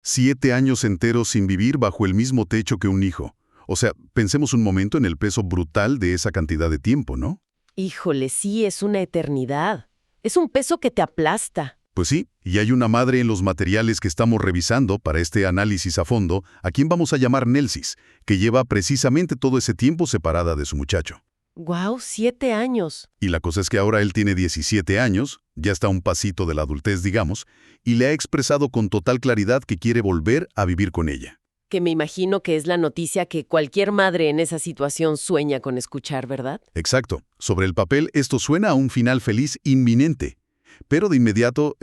7 años enteros sin vivir bajo el mismo techo que un hijo. O sea, pensemos un momento en el peso brutal de esa cantidad de tiempo, ¿no? Híjole, sí, es una eternidad. Es un peso que te aplasta. Pues sí, y hay una madre en los materiales que estamos revisando para este análisis a fondo, a quien vamos a llamar Nelsis, que lleva precisamente todo ese tiempo separada de su muchacho. ¡Guau! 7 años. Y la cosa es que ahora él tiene 17 años, ya está a un pasito de la adultez, digamos, y le ha expresado con total claridad que quiere volver a vivir con ella. Que me imagino que es la noticia que cualquier madre en esa situación sueña con escuchar, ¿verdad? Exacto. Sobre el papel, esto suena a un final feliz inminente. Pero de inmediato,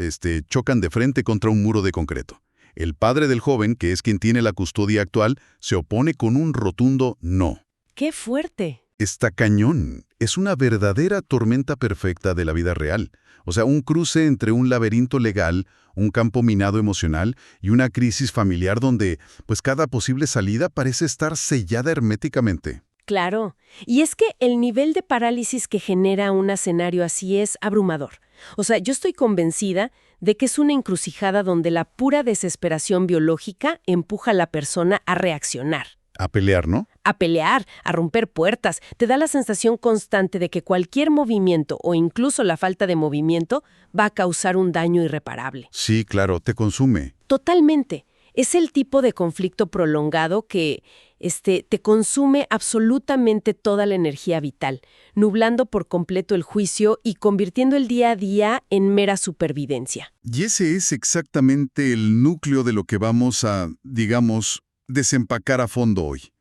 chocan de frente contra un muro de concreto. El padre del joven, que es quien tiene la custodia actual, se opone con un rotundo no. ¡Qué fuerte! Está cañón. Es una verdadera tormenta perfecta de la vida real. O sea, un cruce entre un laberinto legal, un campo minado emocional y una crisis familiar donde, pues, cada posible salida parece estar sellada herméticamente. Claro. Y es que el nivel de parálisis que genera un escenario así es abrumador. O sea, yo estoy convencida de que es una encrucijada donde la pura desesperación biológica empuja a la persona a reaccionar. A pelear, ¿no? A pelear, a romper puertas. Te da la sensación constante de que cualquier movimiento o incluso la falta de movimiento va a causar un daño irreparable. Sí, claro, te consume. Totalmente. Es el tipo de conflicto prolongado que te consume absolutamente toda la energía vital, nublando por completo el juicio y convirtiendo el día a día en mera supervivencia. Y ese es exactamente el núcleo de lo que vamos a, digamos, desempacar a fondo hoy.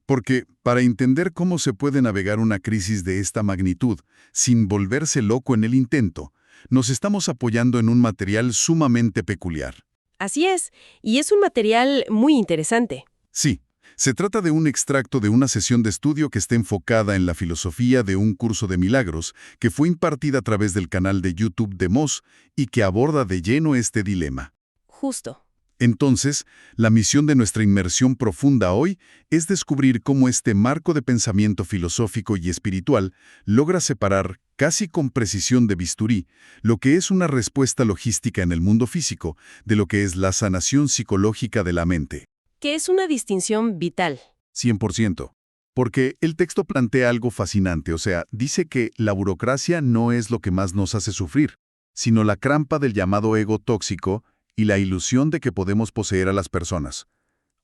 Porque para entender cómo se puede navegar una crisis de esta magnitud sin volverse loco en el intento, nos estamos apoyando en un material sumamente peculiar. Así es, y es un material muy interesante. Sí, se trata de un extracto de una sesión de estudio que está enfocada en la filosofía de un curso de milagros que fue impartida a través del canal de YouTube de Moss y que aborda de lleno este dilema. Justo. Entonces, la misión de nuestra inmersión profunda hoy es descubrir cómo este marco de pensamiento filosófico y espiritual logra separar, casi con precisión de bisturí, lo que es una respuesta logística en el mundo físico de lo que es la sanación psicológica de la mente. Que es una distinción vital. 100%. Porque el texto plantea algo fascinante, o sea, dice que la burocracia no es lo que más nos hace sufrir, sino la trampa del llamado ego tóxico y la ilusión de que podemos poseer a las personas.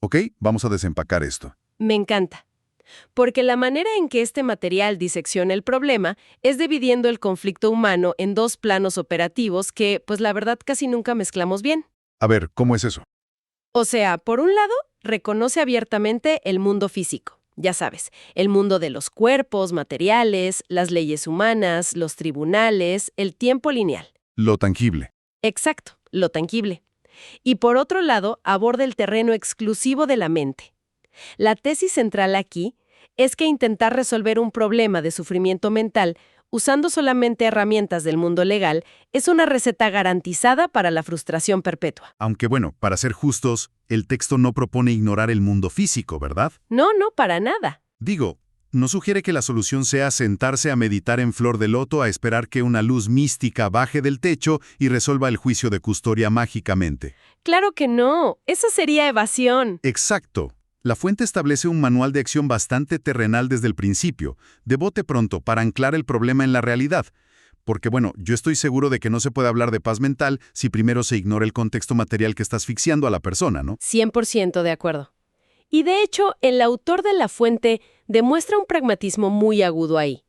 ¿Ok? Vamos a desempacar esto. Me encanta. Porque la manera en que este material disecciona el problema es dividiendo el conflicto humano en dos planos operativos que, pues la verdad, casi nunca mezclamos bien. A ver, ¿cómo es eso? O sea, por un lado, reconoce abiertamente el mundo físico. Ya sabes, el mundo de los cuerpos, materiales, las leyes humanas, los tribunales, el tiempo lineal. Lo tangible. Exacto, lo tangible. Y por otro lado, aborda el terreno exclusivo de la mente. La tesis central aquí es que intentar resolver un problema de sufrimiento mental usando solamente herramientas del mundo legal es una receta garantizada para la frustración perpetua. Aunque bueno, para ser justos, el texto no propone ignorar el mundo físico, ¿verdad? No, para nada. Digo, no sugiere que la solución sea sentarse a meditar en flor de loto a esperar que una luz mística baje del techo y resuelva el juicio de custodia mágicamente. Claro que no. Esa sería evasión. Exacto. La fuente establece un manual de acción bastante terrenal desde el principio, de bote pronto, para anclar el problema en la realidad. Porque bueno, yo estoy seguro de que no se puede hablar de paz mental si primero se ignora el contexto material que está asfixiando a la persona, ¿no? 100% de acuerdo. Y de hecho, el autor de la fuente demuestra un pragmatismo muy agudo ahí.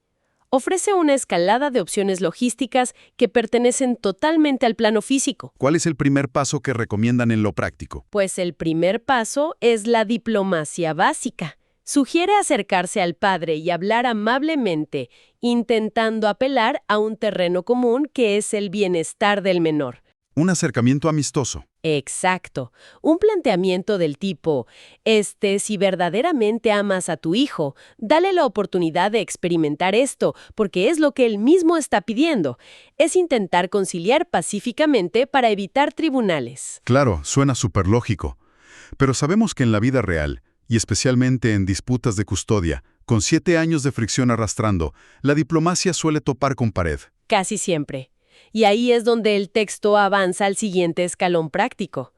Ofrece una escalada de opciones logísticas que pertenecen totalmente al plano físico. ¿Cuál es el primer paso que recomiendan en lo práctico? Pues el primer paso es la diplomacia básica. Sugiere acercarse al padre y hablar amablemente, intentando apelar a un terreno común que es el bienestar del menor. Un acercamiento amistoso. Exacto. Un planteamiento del tipo, si verdaderamente amas a tu hijo, dale la oportunidad de experimentar esto, porque es lo que él mismo está pidiendo. Es intentar conciliar pacíficamente para evitar tribunales. Claro, suena súper lógico. Pero sabemos que en la vida real, y especialmente en disputas de custodia, con 7 años de fricción arrastrando, la diplomacia suele topar con pared. Casi siempre. Y ahí es donde el texto avanza al siguiente escalón práctico.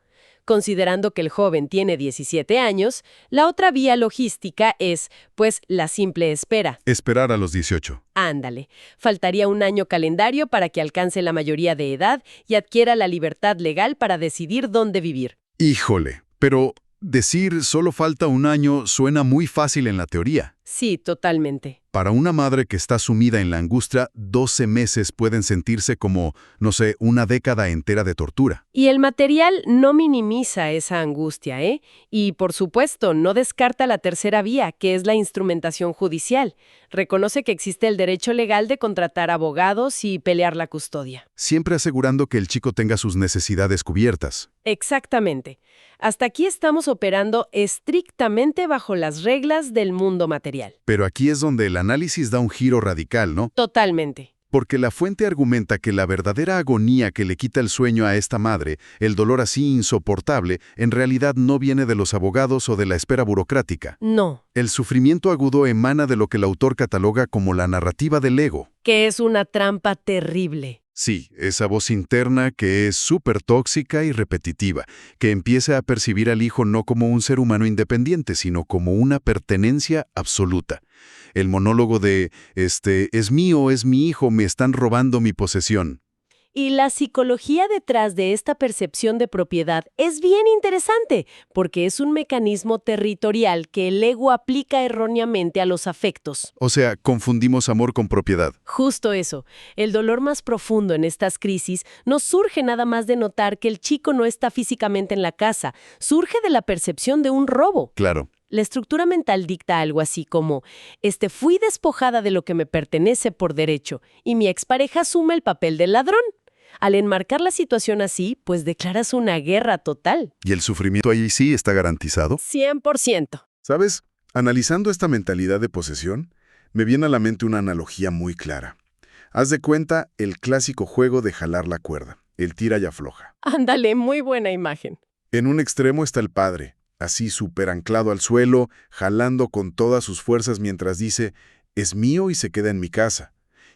Considerando que el joven tiene 17 años, la otra vía logística es, pues, la simple espera. Esperar a los 18. Ándale, faltaría un año calendario para que alcance la mayoría de edad y adquiera la libertad legal para decidir dónde vivir. Híjole, pero decir solo falta un año suena muy fácil en la teoría. Sí, totalmente. Para una madre que está sumida en la angustia, 12 meses pueden sentirse como, no sé, una década entera de tortura. Y el material no minimiza esa angustia, ¿eh? Y, por supuesto, no descarta la tercera vía, que es la instrumentación judicial. Reconoce que existe el derecho legal de contratar abogados y pelear la custodia. Siempre asegurando que el chico tenga sus necesidades cubiertas. Exactamente. Hasta aquí estamos operando estrictamente bajo las reglas del mundo material. Pero aquí es donde el análisis da un giro radical, ¿no? Totalmente. Porque la fuente argumenta que la verdadera agonía que le quita el sueño a esta madre, el dolor así insoportable, en realidad no viene de los abogados o de la espera burocrática. No. El sufrimiento agudo emana de lo que el autor cataloga como la narrativa del ego. Que es una trampa terrible. Sí, esa voz interna que es súper tóxica y repetitiva, que empieza a percibir al hijo no como un ser humano independiente, sino como una pertenencia absoluta. El monólogo de, es mío, es mi hijo, me están robando mi posesión. Y la psicología detrás de esta percepción de propiedad es bien interesante, porque es un mecanismo territorial que el ego aplica erróneamente a los afectos. O sea, confundimos amor con propiedad. Justo eso. El dolor más profundo en estas crisis no surge nada más de notar que el chico no está físicamente en la casa, surge de la percepción de un robo. Claro. La estructura mental dicta algo así como, fui despojada de lo que me pertenece por derecho, y mi expareja asume el papel del ladrón. Al enmarcar la situación así, pues declaras una guerra total. ¿Y el sufrimiento ahí sí está garantizado? 100%. ¿Sabes? Analizando esta mentalidad de posesión, me viene a la mente una analogía muy clara. Haz de cuenta el clásico juego de jalar la cuerda, el tira y afloja. Ándale, muy buena imagen. En un extremo está el padre, así súper anclado al suelo, jalando con todas sus fuerzas mientras dice, es mío y se queda en mi casa.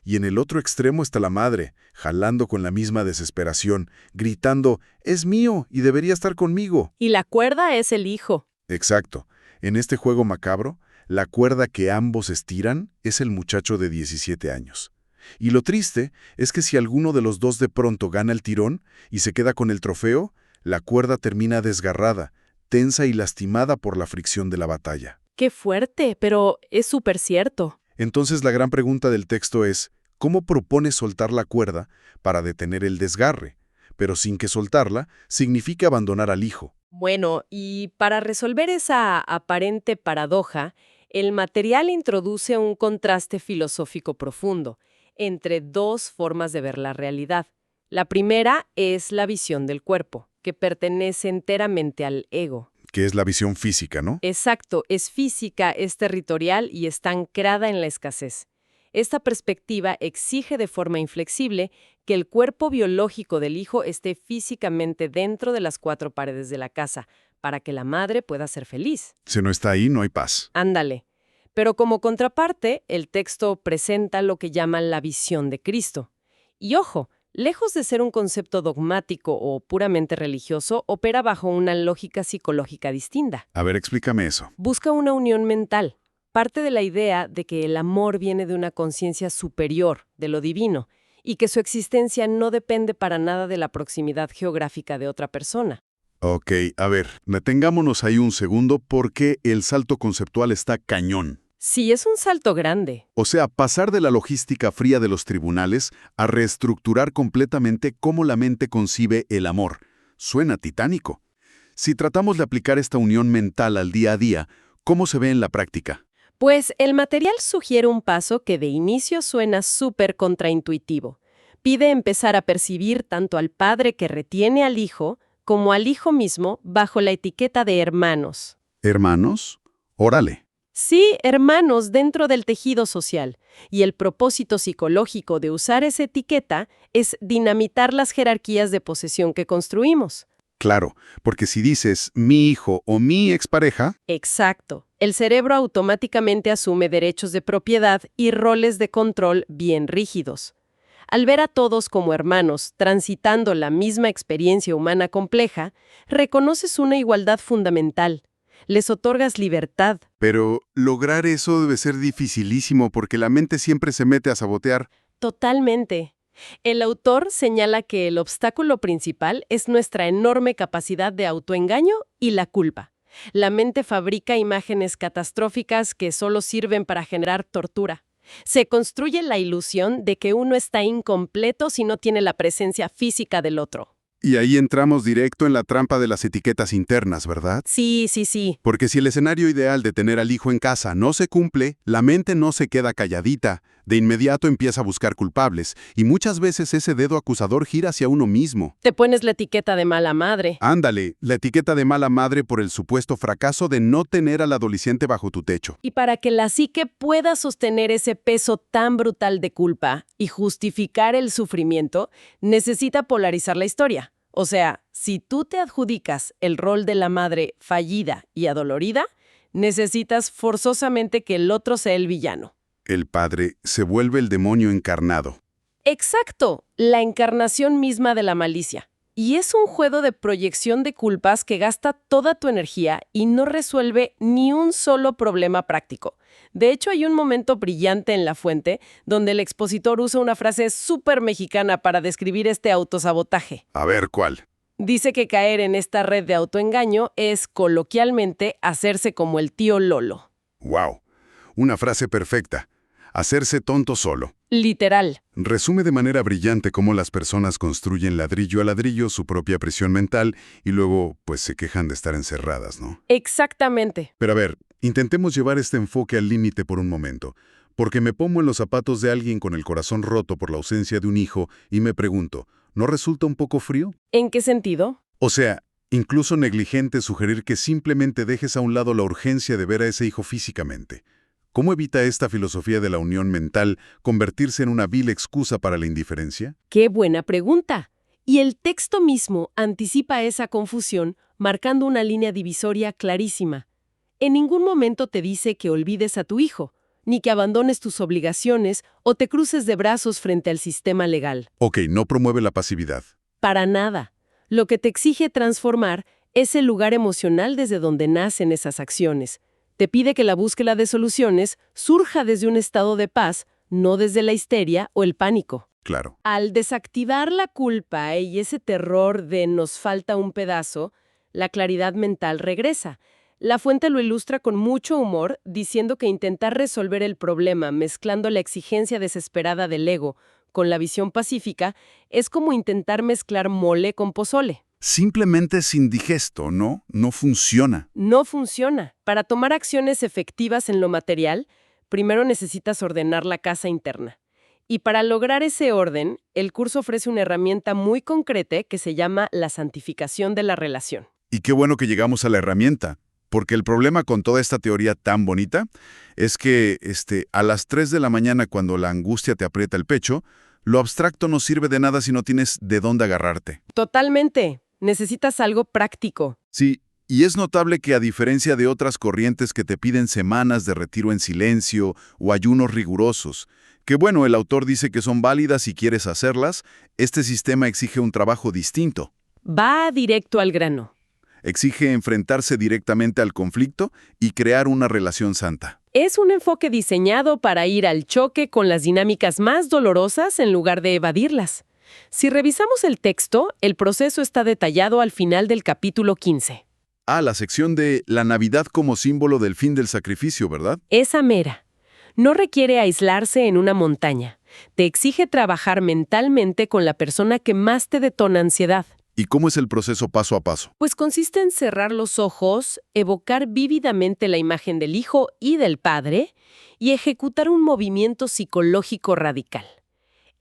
Y en el otro extremo está la madre, jalando con la misma desesperación, gritando, es mío y debería estar conmigo. Y la cuerda es el hijo. Exacto. En este juego macabro, la cuerda que ambos estiran es el muchacho de 17 años. Y lo triste es que si alguno de los dos de pronto gana el tirón y se queda con el trofeo, la cuerda termina desgarrada, tensa y lastimada por la fricción de la batalla. Qué fuerte, pero es súper cierto. Entonces la gran pregunta del texto es, ¿cómo propones soltar la cuerda para detener el desgarre? Pero sin que soltarla significa abandonar al hijo. Bueno, y para resolver esa aparente paradoja, el material introduce un contraste filosófico profundo entre dos formas de ver la realidad. La primera es la visión del cuerpo, que pertenece enteramente al ego. Que es la visión física, ¿no? Exacto, es física, es territorial y está anclada en la escasez. Esta perspectiva exige de forma inflexible que el cuerpo biológico del hijo esté físicamente dentro de las cuatro paredes de la casa, para que la madre pueda ser feliz. Si no está ahí, no hay paz. Ándale. Pero como contraparte, el texto presenta lo que llaman la visión de Cristo. Y ojo, lejos de ser un concepto dogmático o puramente religioso, opera bajo una lógica psicológica distinta. A ver, explícame eso. Busca una unión mental. Parte de la idea de que el amor viene de una conciencia superior, de lo divino, y que su existencia no depende para nada de la proximidad geográfica de otra persona. Ok, a ver, detengámonos ahí un segundo porque el salto conceptual está cañón. Sí, es un salto grande. O sea, pasar de la logística fría de los tribunales a reestructurar completamente cómo la mente concibe el amor. Suena titánico. Si tratamos de aplicar esta unión mental al día a día, ¿cómo se ve en la práctica? Pues el material sugiere un paso que de inicio suena súper contraintuitivo. Pide empezar a percibir tanto al padre que retiene al hijo como al hijo mismo bajo la etiqueta de hermanos. ¿Hermanos? Órale. Sí, hermanos dentro del tejido social. Y el propósito psicológico de usar esa etiqueta es dinamitar las jerarquías de posesión que construimos. Claro, porque si dices mi hijo o mi expareja... Exacto. El cerebro automáticamente asume derechos de propiedad y roles de control bien rígidos. Al ver a todos como hermanos, transitando la misma experiencia humana compleja, reconoces una igualdad fundamental. Les otorgas libertad. Pero lograr eso debe ser dificilísimo porque la mente siempre se mete a sabotear. Totalmente. El autor señala que el obstáculo principal es nuestra enorme capacidad de autoengaño y la culpa. La mente fabrica imágenes catastróficas que solo sirven para generar tortura. Se construye la ilusión de que uno está incompleto si no tiene la presencia física del otro. Y ahí entramos directo en la trampa de las etiquetas internas, ¿verdad? Sí, sí, sí. Porque si el escenario ideal de tener al hijo en casa no se cumple, la mente no se queda calladita. De inmediato empieza a buscar culpables, y muchas veces ese dedo acusador gira hacia uno mismo. Te pones la etiqueta de mala madre. Ándale, la etiqueta de mala madre por el supuesto fracaso de no tener al adolescente bajo tu techo. Y para que la psique pueda sostener ese peso tan brutal de culpa y justificar el sufrimiento, necesita polarizar la historia. O sea, si tú te adjudicas el rol de la madre fallida y adolorida, necesitas forzosamente que el otro sea el villano. El padre se vuelve el demonio encarnado. Exacto, la encarnación misma de la malicia. Y es un juego de proyección de culpas que gasta toda tu energía y no resuelve ni un solo problema práctico. De hecho, hay un momento brillante en La Fuente donde el expositor usa una frase súper mexicana para describir este autosabotaje. A ver, ¿cuál? Dice que caer en esta red de autoengaño es, coloquialmente, hacerse como el tío Lolo. ¡Wow! Una frase perfecta. Hacerse tonto solo. Literal. Resume de manera brillante cómo las personas construyen ladrillo a ladrillo su propia prisión mental y luego, pues, se quejan de estar encerradas, ¿no? Exactamente. Pero a ver, intentemos llevar este enfoque al límite por un momento, porque me pongo en los zapatos de alguien con el corazón roto por la ausencia de un hijo y me pregunto, ¿no resulta un poco frío? ¿En qué sentido? O sea, incluso negligente sugerir que simplemente dejes a un lado la urgencia de ver a ese hijo físicamente. ¿Cómo evita esta filosofía de la unión mental convertirse en una vil excusa para la indiferencia? ¡Qué buena pregunta! Y el texto mismo anticipa esa confusión, marcando una línea divisoria clarísima. En ningún momento te dice que olvides a tu hijo, ni que abandones tus obligaciones o te cruces de brazos frente al sistema legal. Ok, no promueve la pasividad. Para nada. Lo que te exige transformar es el lugar emocional desde donde nacen esas acciones. Te pide que la búsqueda de soluciones surja desde un estado de paz, no desde la histeria o el pánico. Claro. Al desactivar la culpa y ese terror de nos falta un pedazo, la claridad mental regresa. La Fuente lo ilustra con mucho humor, diciendo que intentar resolver el problema mezclando la exigencia desesperada del ego con la visión pacífica es como intentar mezclar mole con pozole. Simplemente es indigesto, ¿no? No funciona. No funciona. Para tomar acciones efectivas en lo material, primero necesitas ordenar la casa interna. Y para lograr ese orden, el curso ofrece una herramienta muy concreta que se llama la santificación de la relación. Y qué bueno que llegamos a la herramienta, porque el problema con toda esta teoría tan bonita es que a las 3 de la mañana, cuando la angustia te aprieta el pecho, lo abstracto no sirve de nada si no tienes de dónde agarrarte. Totalmente. Necesitas algo práctico. Sí, y es notable que a diferencia de otras corrientes que te piden semanas de retiro en silencio o ayunos rigurosos, que bueno, el autor dice que son válidas si quieres hacerlas, este sistema exige un trabajo distinto. Va directo al grano. Exige enfrentarse directamente al conflicto y crear una relación santa. Es un enfoque diseñado para ir al choque con las dinámicas más dolorosas en lugar de evadirlas. Si revisamos el texto, el proceso está detallado al final del capítulo 15. Ah, la sección de la Navidad como símbolo del fin del sacrificio, ¿verdad? Esa mera. No requiere aislarse en una montaña. Te exige trabajar mentalmente con la persona que más te detona ansiedad. ¿Y cómo es el proceso paso a paso? Pues consiste en cerrar los ojos, evocar vívidamente la imagen del hijo y del padre y ejecutar un movimiento psicológico radical.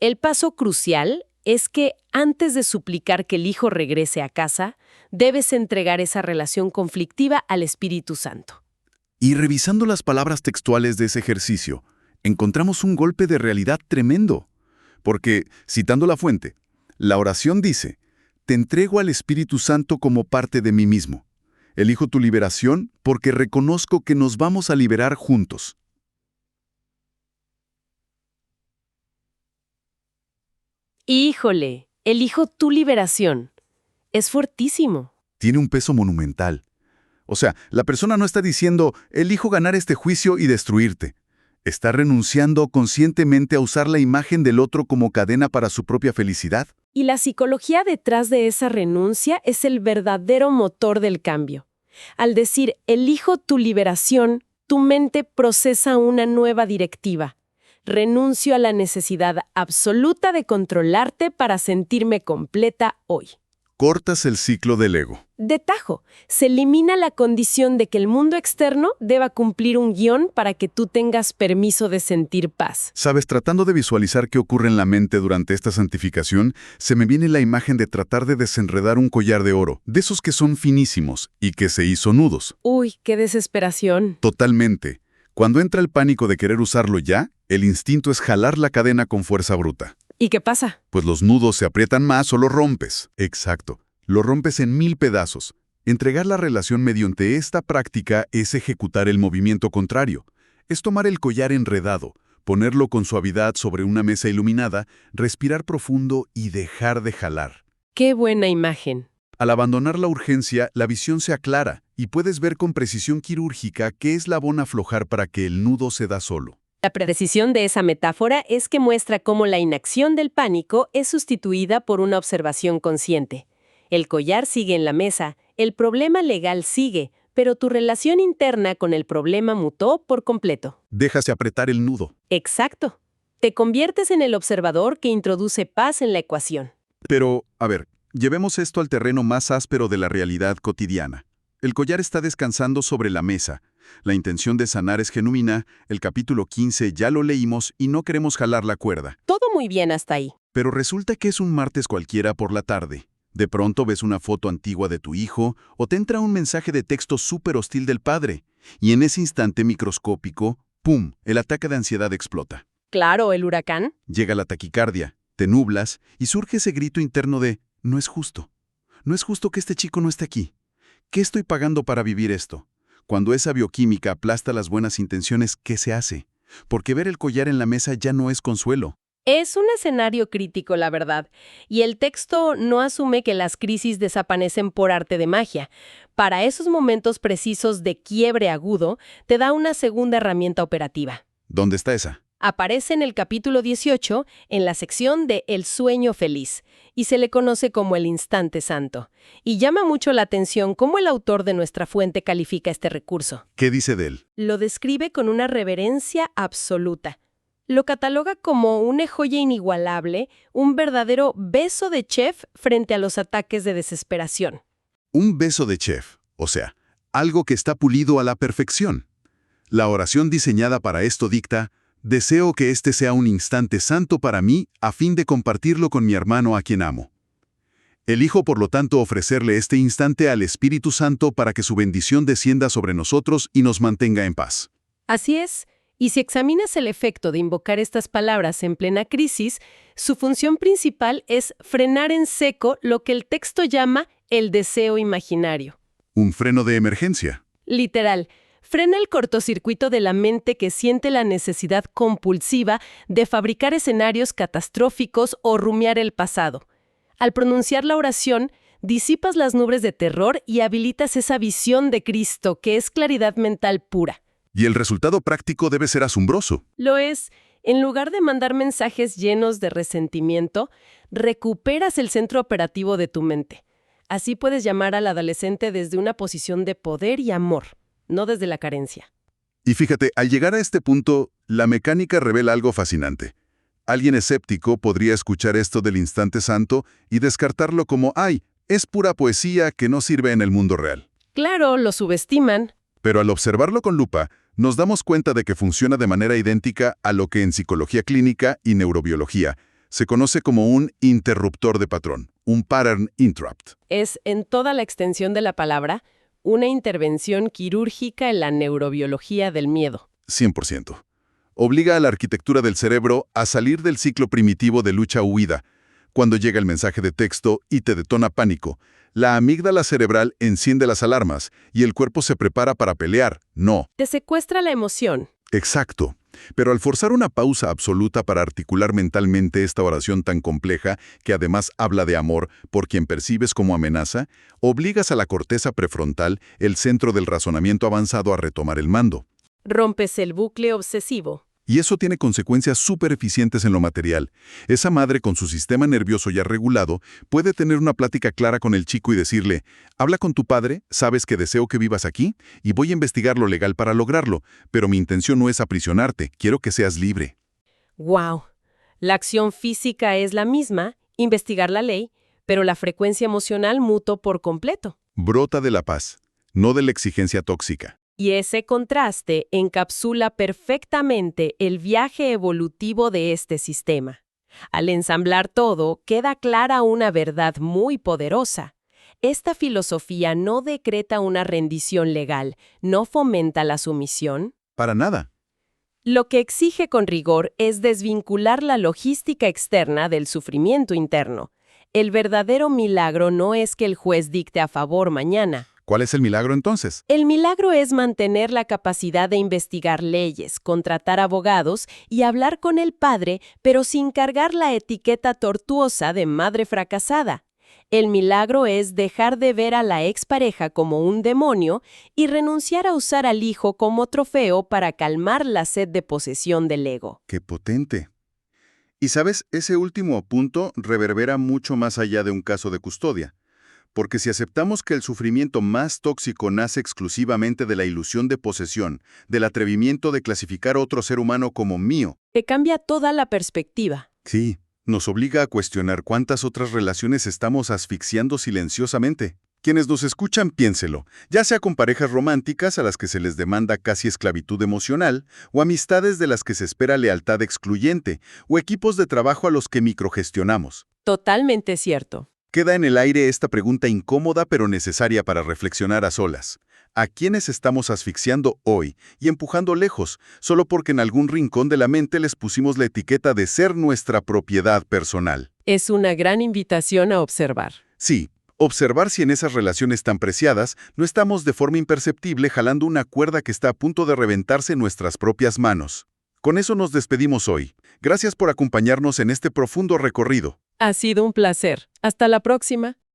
El paso crucial es que antes de suplicar que el hijo regrese a casa, debes entregar esa relación conflictiva al Espíritu Santo. Y revisando las palabras textuales de ese ejercicio, encontramos un golpe de realidad tremendo. Porque, citando La Fuente, la oración dice: «Te entrego al Espíritu Santo como parte de mí mismo. Elijo tu liberación porque reconozco que nos vamos a liberar juntos». Híjole, elijo tu liberación. Es fuertísimo. Tiene un peso monumental. O sea, la persona no está diciendo, elijo ganar este juicio y destruirte. Está renunciando conscientemente a usar la imagen del otro como cadena para su propia felicidad. Y la psicología detrás de esa renuncia es el verdadero motor del cambio. Al decir, elijo tu liberación, tu mente procesa una nueva directiva. Renuncio a la necesidad absoluta de controlarte para sentirme completa hoy. Cortas el ciclo del ego. De tajo, se elimina la condición de que el mundo externo deba cumplir un guión para que tú tengas permiso de sentir paz. Sabes, tratando de visualizar qué ocurre en la mente durante esta santificación, se me viene la imagen de tratar de desenredar un collar de oro, de esos que son finísimos y que se hizo nudos. Uy, qué desesperación. Totalmente. Cuando entra el pánico de querer usarlo ya, el instinto es jalar la cadena con fuerza bruta. ¿Y qué pasa? Pues los nudos se aprietan más o lo rompes. Exacto. Lo rompes en 1000 pedazos. Entregar la relación mediante esta práctica es ejecutar el movimiento contrario. Es tomar el collar enredado, ponerlo con suavidad sobre una mesa iluminada, respirar profundo y dejar de jalar. ¡Qué buena imagen! Al abandonar la urgencia, la visión se aclara y puedes ver con precisión quirúrgica qué eslabón aflojar para que el nudo se da solo. La precisión de esa metáfora es que muestra cómo la inacción del pánico es sustituida por una observación consciente. El collar sigue en la mesa, el problema legal sigue, pero tu relación interna con el problema mutó por completo. Déjase apretar el nudo. Exacto. Te conviertes en el observador que introduce paz en la ecuación. Pero, a ver, llevemos esto al terreno más áspero de la realidad cotidiana. El collar está descansando sobre la mesa. La intención de sanar es genuina, el capítulo 15 ya lo leímos y no queremos jalar la cuerda. Todo muy bien hasta ahí. Pero resulta que es un martes cualquiera por la tarde. De pronto ves una foto antigua de tu hijo o te entra un mensaje de texto súper hostil del padre. Y en ese instante microscópico, ¡pum!, el ataque de ansiedad explota. Claro, el huracán. Llega la taquicardia, te nublas y surge ese grito interno de «no es justo. No es justo que este chico no esté aquí. ¿Qué estoy pagando para vivir esto?» Cuando esa bioquímica aplasta las buenas intenciones, ¿qué se hace? Porque ver el collar en la mesa ya no es consuelo. Es un escenario crítico, la verdad, y el texto no asume que las crisis desaparecen por arte de magia. Para esos momentos precisos de quiebre agudo, te da una segunda herramienta operativa. ¿Dónde está esa? Aparece en el capítulo 18, en la sección de El sueño feliz, y se le conoce como el instante santo. Y llama mucho la atención cómo el autor de nuestra fuente califica este recurso. ¿Qué dice de él? Lo describe con una reverencia absoluta. Lo cataloga como una joya inigualable, un verdadero beso de chef frente a los ataques de desesperación. Un beso de chef, o sea, algo que está pulido a la perfección. La oración diseñada para esto dicta: deseo que este sea un instante santo para mí a fin de compartirlo con mi hermano a quien amo. Elijo, por lo tanto, ofrecerle este instante al Espíritu Santo para que su bendición descienda sobre nosotros y nos mantenga en paz. Así es. Y si examinas el efecto de invocar estas palabras en plena crisis, su función principal es frenar en seco lo que el texto llama el deseo imaginario. Un freno de emergencia. Literal, frena el cortocircuito de la mente que siente la necesidad compulsiva de fabricar escenarios catastróficos o rumiar el pasado. Al pronunciar la oración, disipas las nubes de terror y habilitas esa visión de Cristo que es claridad mental pura. Y el resultado práctico debe ser asombroso. Lo es. En lugar de mandar mensajes llenos de resentimiento, recuperas el centro operativo de tu mente. Así puedes llamar al adolescente desde una posición de poder y amor, no desde la carencia. Y fíjate, al llegar a este punto, la mecánica revela algo fascinante. Alguien escéptico podría escuchar esto del instante santo y descartarlo como «ay, es pura poesía que no sirve en el mundo real». Claro, lo subestiman. Pero al observarlo con lupa, nos damos cuenta de que funciona de manera idéntica a lo que en psicología clínica y neurobiología se conoce como un interruptor de patrón, un pattern interrupt. Es, en toda la extensión de la palabra, una intervención quirúrgica en la neurobiología del miedo. 100%. Obliga a la arquitectura del cerebro a salir del ciclo primitivo de lucha-huida. Cuando llega el mensaje de texto y te detona pánico, la amígdala cerebral enciende las alarmas y el cuerpo se prepara para pelear. No. Te secuestra la emoción. Exacto. Pero al forzar una pausa absoluta para articular mentalmente esta oración tan compleja, que además habla de amor por quien percibes como amenaza, obligas a la corteza prefrontal, el centro del razonamiento avanzado, a retomar el mando. Rompes el bucle obsesivo. Y eso tiene consecuencias súper eficientes en lo material. Esa madre, con su sistema nervioso ya regulado, puede tener una plática clara con el chico y decirle: habla con tu padre, sabes que deseo que vivas aquí, y voy a investigar lo legal para lograrlo, pero mi intención no es aprisionarte, quiero que seas libre. ¡Wow! La acción física es la misma, investigar la ley, pero la frecuencia emocional mutó por completo. Brota de la paz, no de la exigencia tóxica. Y ese contraste encapsula perfectamente el viaje evolutivo de este sistema. Al ensamblar todo, queda clara una verdad muy poderosa. Esta filosofía no decreta una rendición legal, no fomenta la sumisión. Para nada. Lo que exige con rigor es desvincular la logística externa del sufrimiento interno. El verdadero milagro no es que el juez dicte a favor mañana. ¿Cuál es el milagro entonces? El milagro es mantener la capacidad de investigar leyes, contratar abogados y hablar con el padre, pero sin cargar la etiqueta tortuosa de madre fracasada. El milagro es dejar de ver a la expareja como un demonio y renunciar a usar al hijo como trofeo para calmar la sed de posesión del ego. ¡Qué potente! Y sabes, ese último punto reverbera mucho más allá de un caso de custodia. Porque si aceptamos que el sufrimiento más tóxico nace exclusivamente de la ilusión de posesión, del atrevimiento de clasificar a otro ser humano como mío, Que cambia toda la perspectiva. sí, nos obliga a cuestionar cuántas otras relaciones estamos asfixiando silenciosamente. Quienes nos escuchan, piénselo, ya sea con parejas románticas a las que se les demanda casi esclavitud emocional, o amistades de las que se espera lealtad excluyente, o equipos de trabajo a los que microgestionamos. Totalmente cierto. Queda en el aire esta pregunta incómoda pero necesaria para reflexionar a solas. ¿A quiénes estamos asfixiando hoy y empujando lejos, solo porque en algún rincón de la mente les pusimos la etiqueta de ser nuestra propiedad personal? Es una gran invitación a observar. Sí, observar si en esas relaciones tan preciadas no estamos de forma imperceptible jalando una cuerda que está a punto de reventarse en nuestras propias manos. Con eso nos despedimos hoy. Gracias por acompañarnos en este profundo recorrido. Ha sido un placer. Hasta la próxima.